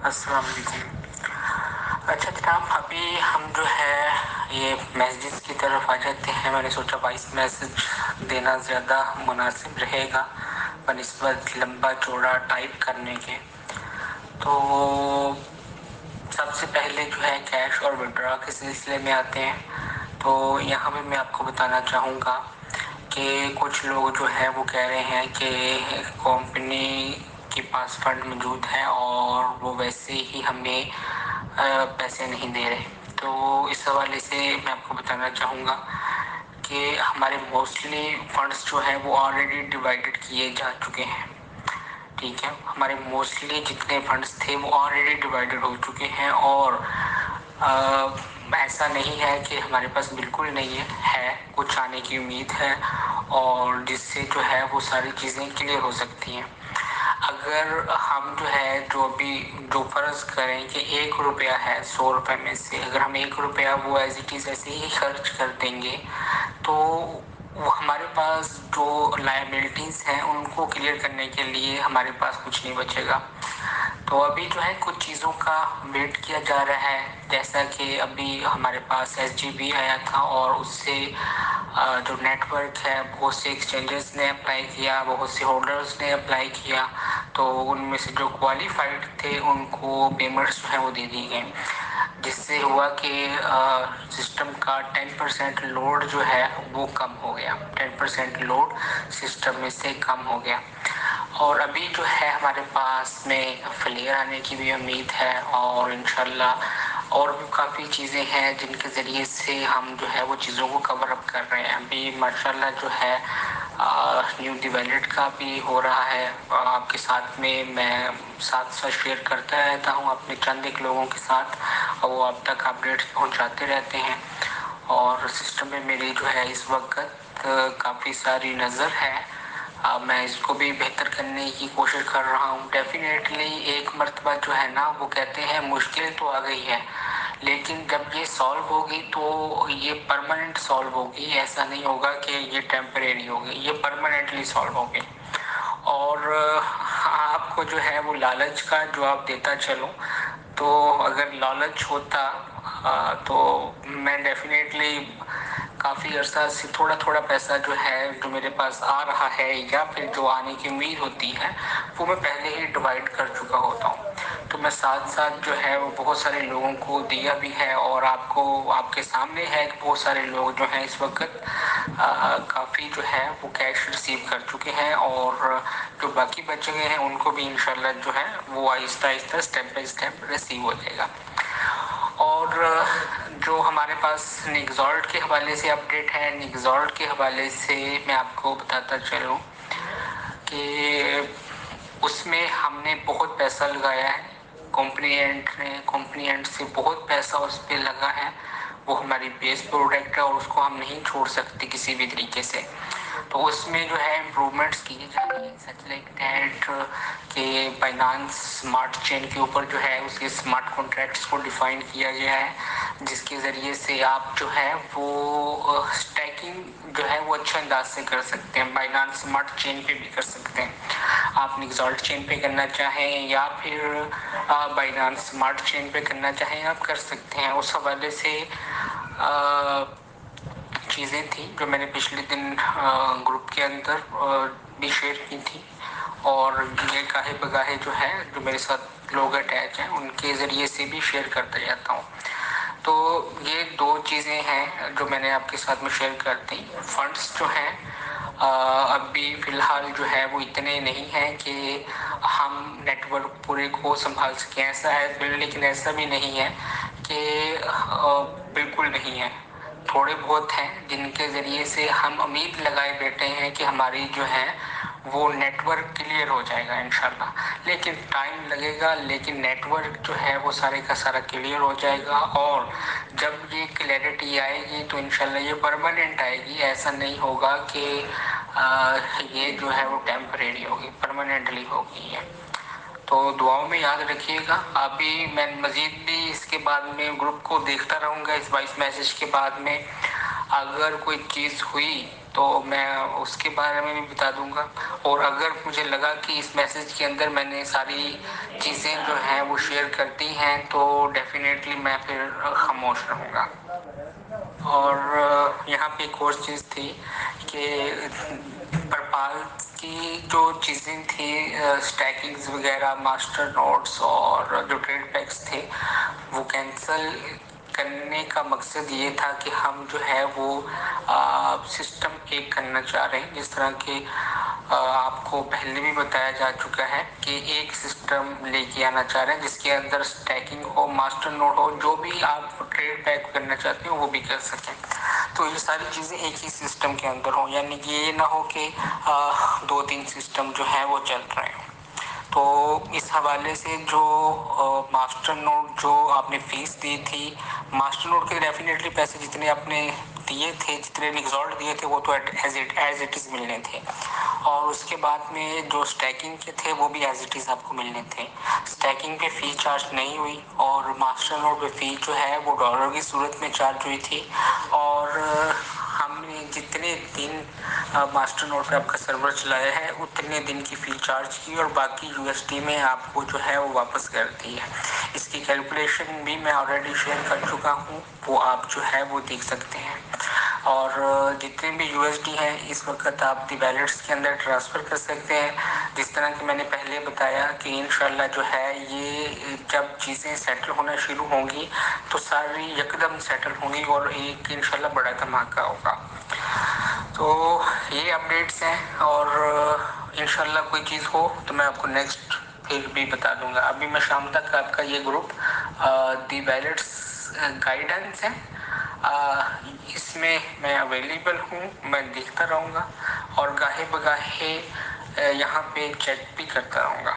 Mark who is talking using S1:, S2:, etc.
S1: السلام علیکم۔ اچھا جناب، ابھی ہم جو ہے یہ میسیجز کی طرف آ جاتے ہیں۔ میں نے سوچا 22 میسیج دینا زیادہ مناسب رہے گا بنسبت لمبا چوڑا ٹائپ کرنے کے۔ تو سب سے پہلے جو ہے کیش اور وڈرا کے سلسلے میں آتے ہیں۔ تو یہاں پہ میں آپ کو بتانا چاہوں گا کہ کچھ لوگ جو ہے وہ کہہ رہے ہیں کہ کمپنی کے پاس فنڈ موجود ہے اور وہ ویسے ہی ہمیں پیسے نہیں دے رہے۔ تو اس حوالے سے میں آپ کو بتانا چاہوں گا کہ ہمارے موسٹلی فنڈس جو ہیں وہ آلریڈی ڈیوائیڈڈ کیے جا چکے ہیں۔ ٹھیک ہے، ہمارے موسٹلی جتنے فنڈس تھے وہ آلریڈی ڈیوائیڈڈ ہو چکے ہیں، اور ایسا نہیں ہے کہ ہمارے پاس بالکل نہیں ہے، کچھ آنے کی امید ہے، اور جس سے جو ہے وہ ساری چیزیں کلیئر ہو سکتی ہیں۔ اگر ہم جو ہے جو فرض کریں کہ 1 روپیہ ہے 100 روپے میں سے، اگر ہم 1 روپیہ وہ ایز اٹ از ایسے ہی خرچ کر دیں گے تو وہ ہمارے پاس جو لائبلٹیز ہیں ان کو کلیئر کرنے کے لیے ہمارے پاس کچھ نہیں بچے گا۔ تو ابھی جو ہے کچھ چیزوں کا ویٹ کیا جا رہا ہے، جیسا کہ ابھی ہمارے پاس SGB آیا تھا اور اس سے جو نیٹ ورک ہے بہت سے ایکسچینجز نے اپلائی کیا، بہت سے ہولڈرز نے اپلائی کیا، تو ان میں سے جو کوالیفائڈ تھے ان کو پیمنٹس جو ہیں وہ دے دی گئیں، جس سے ہوا کہ سسٹم کا 10% لوڈ جو ہے وہ کم ہو گیا، 10% لوڈ سسٹم میں سے کم ہو گیا۔ اور ابھی جو ہے ہمارے پاس میں فلیر آنے کی بھی امید ہے، اور انشاءاللہ اور بھی کافی چیزیں ہیں جن کے ذریعے سے ہم جو ہے وہ چیزوں کو کور اپ کر رہے ہیں۔ ابھی ماشاءاللہ جو ہے نیو ڈیولپمنٹ کا بھی ہو رہا ہے، آپ کے ساتھ میں ساتھ شیئر کرتا رہتا ہوں اپنے چند ایک لوگوں کے ساتھ، اور وہ اب تک اپڈیٹس پہنچاتے رہتے ہیں، اور سسٹم میں میری جو ہے اس وقت کافی ساری نظر ہے۔ میں اس کو بھی بہتر کرنے کی کوشش کر رہا ہوں۔ ڈیفینیٹلی ایک مرتبہ جو ہے نا وہ کہتے ہیں مشکل تو آ گئی ہے، لیکن جب یہ سالو ہوگی تو یہ پرماننٹ سالو ہوگی، ایسا نہیں ہوگا کہ یہ ٹیمپریری ہوگی، یہ پرماننٹلی سالو ہوگی۔ اور آپ کو جو ہے وہ لالچ کا جواب دیتا چلوں تو اگر لالچ ہوتا تو میں ڈیفینیٹلی کافی عرصہ سے تھوڑا تھوڑا پیسہ جو ہے جو میرے پاس آ رہا ہے یا پھر جو آنے کی امید ہوتی ہے وہ میں پہلے ہی ڈیوائیڈ کر چکا ہوتا ہوں۔ تو میں ساتھ ساتھ جو ہے وہ بہت سارے لوگوں کو دیا بھی ہے، اور آپ کے سامنے ہے کہ بہت سارے لوگ جو ہیں اس وقت کافی جو ہے وہ کیش ریسیو کر چکے ہیں، اور جو باقی بچے گئے ہیں ان کو بھی انشاءاللہ جو ہے وہ آہستہ آہستہ اسٹیپ بائی اسٹیپ ریسیو ہو جائے گا۔ اور جو ہمارے پاس نیکزالٹ کے حوالے سے اپڈیٹ ہے، نیکزالٹ کے حوالے سے میں آپ کو بتاتا چلوں کہ اس میں ہم نے بہت پیسہ لگایا ہے، کمپنی اینڈ سے بہت پیسہ اس پہ لگا ہے۔ وہ ہماری بیس پروڈکٹ ہے اور اس کو ہم نہیں چھوڑ سکتے کسی بھی طریقے سے۔ تو اس میں جو ہے امپرومنٹس کیے جا رہے ہیں، سچ لائک دیٹ کہ بائنانس اسمارٹ چین کے اوپر جو ہے اس کے اسمارٹ کانٹریکٹس کو ڈیفائن کیا گیا ہے، جس کے ذریعے سے آپ جو ہے وہ اسٹیکنگ جو ہے وہ اچھے انداز سے کر سکتے ہیں، بائنانس اسمارٹ چین پہ بھی کر سکتے ہیں۔ آپ نیکزالٹ چین پہ کرنا چاہیں یا پھر بائنانس اسمارٹ چین پہ کرنا چاہیں آپ کر سکتے ہیں۔ اس حوالے سے چیزیں تھیں جو میں نے پچھلے دن گروپ کے اندر بھی شیئر کی تھی، اور یہ گاہے بگاہے جو ہے جو میرے ساتھ لوگ اٹیچ ہیں ان کے ذریعے سے بھی شیئر کرتا جاتا ہوں۔ تو یہ 2 چیزیں ہیں جو میں نے آپ کے ساتھ میں شیئر کر دی۔ فنڈس جو ہیں ابھی فی الحال جو ہے وہ اتنے نہیں ہیں کہ ہم نیٹ ورک پورے کو سنبھال سکیں، ایسا ہے، لیکن ایسا بھی نہیں ہے کہ بالکل نہیں ہے، تھوڑے بہت ہیں جن کے ذریعے سے ہم امید لگائے بیٹھے ہیں کہ ہماری جو ہے وہ نیٹ ورک کلیئر ہو جائے گا انشاءاللہ، لیکن ٹائم لگے گا، لیکن نیٹ ورک جو ہے وہ سارے کا سارا کلیئر ہو جائے گا، اور جب یہ کلیئرٹی آئے گی تو انشاءاللہ یہ پرماننٹ آئے گی، ایسا نہیں ہوگا کہ یہ جو ہے وہ ٹیمپریری ہوگی، پرماننٹلی ہوگی ہے۔ تو دعاؤں میں یاد رکھیے گا۔ ابھی میں مزید بھی اس کے بعد میں گروپ کو دیکھتا رہوں گا، اس 22 میسج کے بعد میں اگر کوئی چیز ہوئی تو میں اس کے بارے میں بھی بتا دوں گا. اور اگر مجھے لگا کہ اس میسج کے اندر میں نے ساری چیزیں جو ہیں وہ شیئر کر دی ہیں تو ڈیفینیٹلی میں پھر خاموش رہوں گا. اور یہاں پہ ایک اور چیز تھی کہ پرپال کی جو چیزیں تھیں اسٹیکنگز وغیرہ ماسٹر نوٹس اور جو ٹریڈ پیکس تھے وہ کینسل کرنے کا مقصد یہ تھا کہ ہم جو ہے وہ سسٹم ایک کرنا چاہ رہے ہیں. جس طرح کہ آپ کو پہلے بھی بتایا جا چکا ہے کہ ایک سسٹم لے کے آنا چاہ رہے ہیں جس کے اندر اسٹیکنگ ہو ماسٹر نوٹ ہو جو بھی آپ ٹریڈ پیک کرنا چاہتے ہیں وہ بھی کر سکیں. تو یہ ساری چیزیں ایک ہی سسٹم کے اندر ہوں یعنی کہ یہ نہ ہو کہ 2-3 سسٹم جو ہیں وہ چل رہے ہیں. تو اس حوالے سے جو ماسٹر نوٹ جو آپ نے فیس دی تھی ماسٹر نوٹ کے ڈیفینیٹلی پیسے جتنے آپ نے دیے تھے جتنے ریزالٹ دیے تھے وہ تو ایز اٹ از ملنے تھے. اور اس کے بعد میں جو اسٹیکنگ کے تھے وہ بھی ایز اٹ از آپ کو ملنے تھے. اسٹیکنگ پہ فی چارج نہیں ہوئی اور ماسٹر نوٹ پہ فی جو ہے وہ ڈالر کی صورت میں چارج ہوئی تھی. اور ہم نے جتنے دن ماسٹر نوٹ پہ آپ کا سرور چلایا ہے اتنے دن کی فی چارج کی اور باقی یو ایس ڈی میں آپ کو جو ہے وہ واپس کر دی ہے. اس کی کیلکولیشن بھی میں آلریڈی شیئر کر چکا ہوں وہ آپ جو ہے وہ دیکھ سکتے ہیں. اور جتنے بھی یو ایس ڈی ہیں اس وقت آپ دی ویلیٹس کے اندر ٹرانسفر کر سکتے ہیں. جس طرح کہ میں نے پہلے بتایا کہ انشاءاللہ جو ہے یہ جب چیزیں سیٹل ہونا شروع ہوں گی تو ساری یکدم سیٹل ہوں گی اور ایک انشاءاللہ بڑا دھماکہ ہوگا. تو یہ اپڈیٹس ہیں اور انشاءاللہ کوئی چیز ہو تو میں آپ کو نیکسٹ پھر بھی بتا دوں گا. ابھی میں شام تک آپ کا یہ گروپ دی ویلیٹس گائیڈنس ہے اس میں اویلیبل ہوں. میں دیکھتا رہوں گا اور گاہے بگاہے یہاں پہ چیک بھی کرتا رہوں گا.